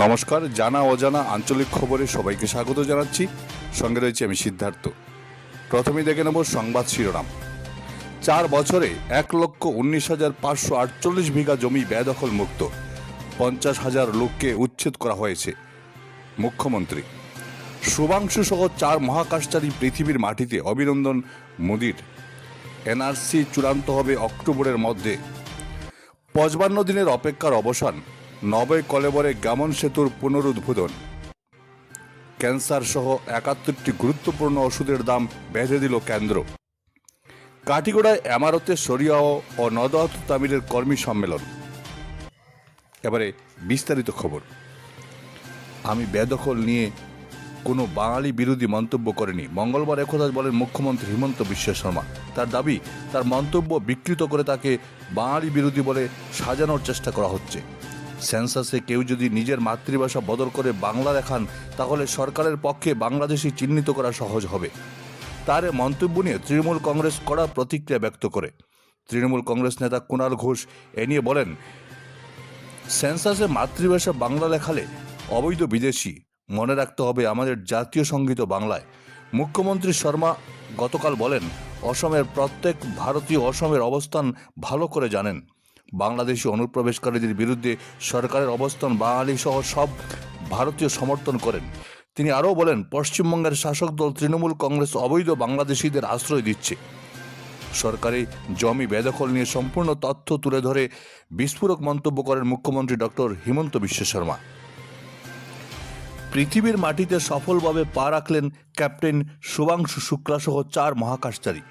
নমস্কার, জানা অজানা আঞ্চলিক খবরে সবাইকে স্বাগত জানাচ্ছি। সঙ্গে রয়েছে আমি সিদ্ধার্থ। প্রথমেই দেখে নেব সংবাদ শিরোনাম। 4 বছরে 1,19,548 বিঘা জমি বেদখল মুক্ত, 50,000 লোককে উচ্ছেদ করা হয়েছে। মুখ্যমন্ত্রী শুভাংশু সহ 4 মহাকাশচারী পৃথিবীর মাটিতে, অভিনন্দন মোদির। এনআরসি চূড়ান্ত হবে অক্টোবরের মধ্যে। 55 দিনের অপেক্ষার অবসান, নবয় কলেবরে গামন সেতুর পুনরুদ্বোধন। ক্যান্সার সহ 71টি গুরুত্বপূর্ণ ওষুধের দাম বেঁধে দিল কেন্দ্র। কাটিগড়ায় এমারতে শরিয়া ও নদওয়াত তামিলের কর্মী সম্মেলন। এবারে বিস্তারিত খবর। আমি বেদখল নিয়ে কোনো বাঙালি বিরোধী মন্তব্য করেনি, মঙ্গলবার একথা বলেন মুখ্যমন্ত্রী হিমন্ত বিশ্ব শর্মা। তার দাবি, তার মন্তব্য বিকৃত করে তাকে বাঙালি বিরোধী বলে সাজানোর চেষ্টা করা হচ্ছে। সেন্সাসে কেউ যদি নিজের মাতৃভাষা বদল করে বাংলা দেখান, তাহলে সরকারের পক্ষে বাংলাদেশি চিহ্নিত করা সহজ হবে। তার মন্তব্য নিয়ে তৃণমূল কংগ্রেস কড়া প্রতিক্রিয়া ব্যক্ত করে। তৃণমূল কংগ্রেস নেতা কুণাল ঘোষ এ নিয়ে বলেন, সেন্সাসে মাতৃভাষা বাংলা লেখালে অবৈধ বিদেশি। মনে রাখতে হবে আমাদের জাতীয় সঙ্গীত বাংলায়। মুখ্যমন্ত্রী শর্মা গতকাল বলেন, অসমের প্রত্যেক ভারতীয় অসমের অবস্থান ভালো করে জানেন। বাংলাদেশি অনুপ্রবেশকারীদের বিরুদ্ধে সরকারের অবস্থান বাঙালি সহ সব ভারতীয় সমর্থন করেন। তিনি আরও বলেন, পশ্চিমবঙ্গের শাসক দল তৃণমূল কংগ্রেস অবৈধ বাংলাদেশিদের আশ্রয় দিচ্ছে। সরকারি জমি বেদখল নিয়ে সম্পূর্ণ তথ্য তুলে ধরে বিস্ফোরক মন্তব্য করেন মুখ্যমন্ত্রী ডক্টর হিমন্ত বিশ্ব শর্মা। পৃথিবীর মাটিতে সফলভাবে পা রাখলেন ক্যাপ্টেন শুভাংশু শুক্লা সহ 4 মহাকাশচারী।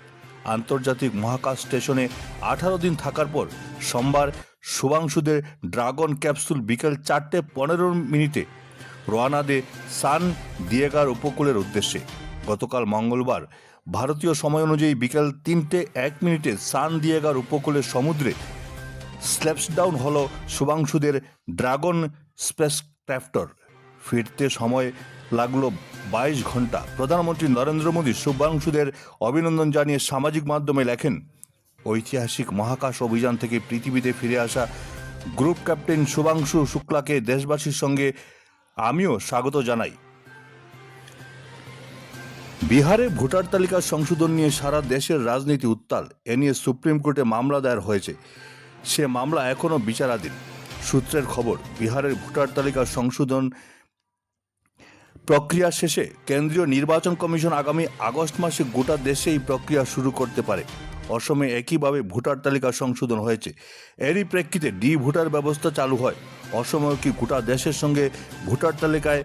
আন্তর্জাতিক মহাকাশ স্টেশনে 18 দিন থাকার পর সোমবার শুভাংশুদের ড্রাগন ক্যাপসুল বিকেল 4:15 রওনা দেয় সান দিয়েগার উপকূলের উদ্দেশ্যে। গতকাল মঙ্গলবার ভারতীয় সময় অনুযায়ী বিকেল 3:01 সান দিয়েগার উপকূলের সমুদ্রে স্ল্যাপসডাউন হল শুভাংশুদের ড্রাগন স্পেসক্রাফ্টর। ফিরতে সময় লাগলো 22 ঘন্টা। প্রধানমন্ত্রী নরেন্দ্র মোদী শুভাংশুদের অভিনন্দন জানিয়ে সামাজিক মাধ্যমে লেখেন, ঐতিহাসিক মহাকাশ অভিযান থেকে পৃথিবীতে ফিরে আসা গ্রুপ ক্যাপ্টেন শুভাংশু শুক্লাকে দেশবাসীর সঙ্গে আমিও স্বাগত জানাই। বিহারে ভোটার তালিকা সংশোধন নিয়ে সারা দেশের রাজনীতি উত্তাল। এ নিয়ে সুপ্রিম কোর্টে মামলা দায়ের হয়েছে। সে মামলা এখনও বিচারাধীন। সূত্রের খবর, বিহারের ভোটার তালিকা সংশোধন প্রক্রিয়া শেষে কেন্দ্রীয় নির্বাচন কমিশন আগামী আগস্ট মাসে গোটা দেশে এই প্রক্রিয়া শুরু করতে পারে। অসমে একইভাবে ভোটার তালিকা সংশোধন হয়েছে। এরই প্রেক্ষিতে ভোটার ব্যবস্থা চালু হয়। অসমেও কি গোটা দেশের সঙ্গে ভোটার তালিকায়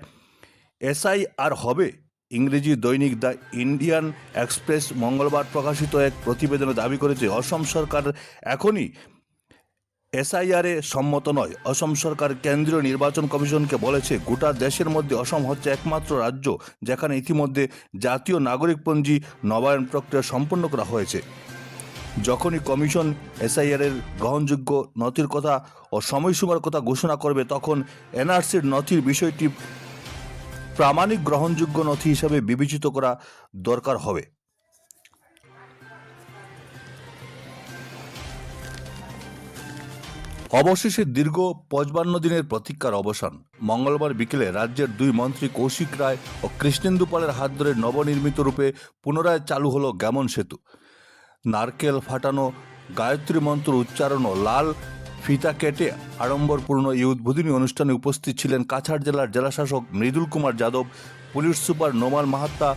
SIR হবে? ইংরেজি দৈনিক দ্য ইন্ডিয়ান এক্সপ্রেস মঙ্গলবার প্রকাশিত এক প্রতিবেদনে দাবি করেছে, অসম সরকার এখনই SIR সম্মত নয়। অসম সরকার কেন্দ্রীয় নির্বাচন কমিশনকে বলেছে, গোটা দেশের মধ্যে অসম হচ্ছে একমাত্র রাজ্য যেখানে ইতিমধ্যে জাতীয় নাগরিকপঞ্জি নবায়ন প্রক্রিয়া সম্পন্ন করা হয়েছে। যখনই কমিশন SIR গ্রহণযোগ্য নথির কথা ও সময়সীমার কথা ঘোষণা করবে, তখন NRCর নথির বিষয়টি প্রামাণিক গ্রহণযোগ্য নথি হিসাবে বিবেচিত করা দরকার হবে। অবশেষে দীর্ঘ 55 দিনের প্রতীক্ষার অবসান। মঙ্গলবার বিকেলে রাজ্যের 2 মন্ত্রী কৌশিক রায় ও কৃষ্ণেন্দু পালের হাত ধরে নবনির্মিত রূপে পুনরায় চালু হলো গামন সেতু। নারকেল ফাটানো, গায়ত্রী মন্ত্র উচ্চারণ ও লাল ফিতা কেটে আড়ম্বরপূর্ণ এই উদ্বোধনী অনুষ্ঠানে উপস্থিত ছিলেন কাছাড় জেলার জেলাশাসক Mridul Kumar Yadav, police super Nomal Mahatta,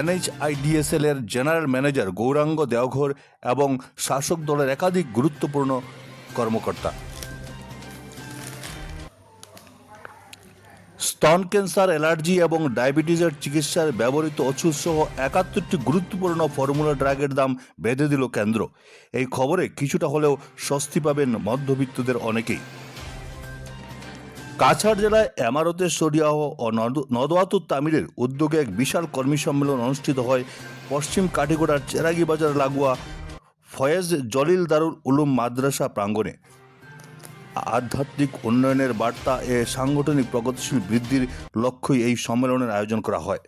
NHIDSL এর জেনারেল ম্যানেজার গৌরাঙ্গ দেওঘর এবং শাসক দলের একাধিক গুরুত্বপূর্ণ কর্মকর্তা। স্তন ক্যান্সার, অ্যালার্জি এবং ডায়াবেটিসের চিকিৎসায় ব্যবহৃত ওষুধ সহ 71টি গুরুত্বপূর্ণ ফর্মুলা ড্রাগের দাম বেঁধে দিল কেন্দ্র। এই খবরে কিছুটা হলেও স্বস্তি পাবেন মধ্যবিত্তদের অনেকেই। কাছাড় জেলায় এমারতে শরিয়াহ ও নদওয়াত তামিলের উদ্যোগে এক বিশাল কর্মী সম্মেলন অনুষ্ঠিত হয় পশ্চিম কাটিগড়ার চেরাগি বাজার লাগোয়া ফয়েজ জলিল দারুল উলুম মাদ্রাসা প্রাঙ্গণে। আধ্যাত্মিক উন্নয়নের বার্তা এ সাংগঠনিক প্রগতিশীল বৃদ্ধির লক্ষ্যই এই সম্মেলনের আয়োজন করা হয়।